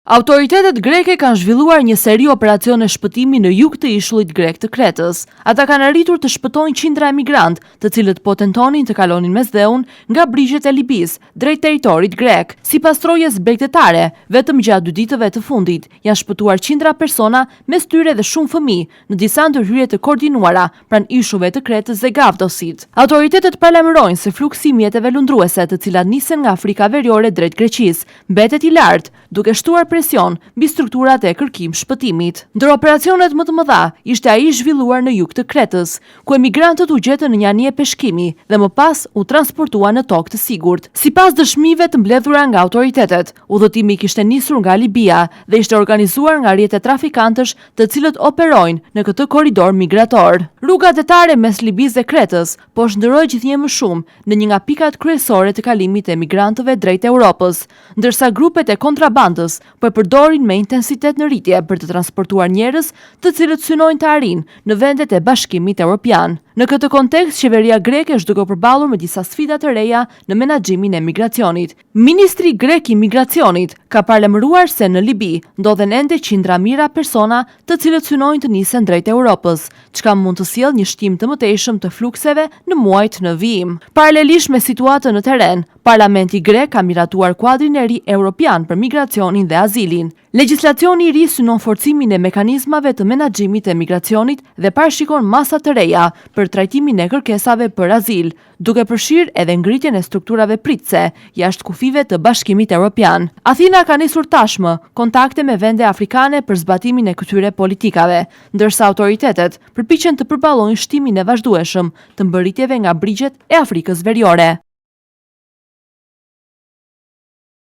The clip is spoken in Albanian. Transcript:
Autoritetet greke kanë zhvilluar një seri operacione shpëtimi në jug të ishullit grek të Kretës. Ata kanë arritur të shpëtojnë qindra emigrantë, të cilët po tentonin të kalonin mesdheun nga brigjet e Libis drejt territorit grek. Sipas trojës bregdetare, vetëm gjatë 2 ditëve të fundit janë shpëtuar qindra persona, mes tyre dhe shumë fëmijë, në disa ndërhyrje të koordinuara pranë ishujve të Kretës dhe Gavdosit. Autoritetet paralajmërojnë se fluksi i mjeteve lundruese, të cilat nisen nga Afrika Veriore drejt Greqisë, mbetet i lartë, duke shtuar presion mbi strukturat e kërkim shpëtimit. Ndër operacionet më të mëdha ishte ai zhvilluar në jug të Kretës, ku emigrantët u gjetën në një anije peshkimi dhe më pas u transportuan në tokë të sigurt. Sipas dëshmive të mbledhura nga autoritetet, udhëtimi kishte nisur nga Libia dhe ishte organizuar nga rrjete trafikantësh, të cilët operojnë në këtë korridor migrator. Rruga detare mes Libisë dhe Kretës po shndërroi gjithnjë më shumë në një nga pikat kryesore të kalimit të emigrantëve drejt Europës, ndërsa grupet e kontrabandës po e përdorin me intensitet në rritje për të transportuar njerëz të cilët synojnë të arrijnë në vendet e Bashkimit Evropian. Në këtë kontekst, qeveria greke është duke përballur me disa sfida të reja në menaxhimin e migracionit. Ministri grek i migracionit ka paralajmëruar se në Libi ndodhen ende qindra mijëra persona të cilët synojnë të nisen drejt Europës, çka mund të sjellë një shtim të mëtejshëm të flukseve në muajt në vijim. Paralelisht me situatën në terren, Parlamenti grek ka miratuar kuadrin e ri evropian për migracionin dhe azilin. Legjislacioni i ri synon forcimin e mekanizmave të menaxhimit të migracionit dhe parashikon masa të reja për trajtimin e kërkesave për azil, duke përfshirë edhe ngritjen e strukturave pritëse jashtë kufive të Bashkimit Evropian. Athina ka nisur tashmë kontakte me vende afrikane për zbatimin e këtyre politikave, ndërsa autoritetet përpiqen të përballojnë shtimin e vazhdueshëm të mbërritjeve nga brigjet e Afrikës Veriore.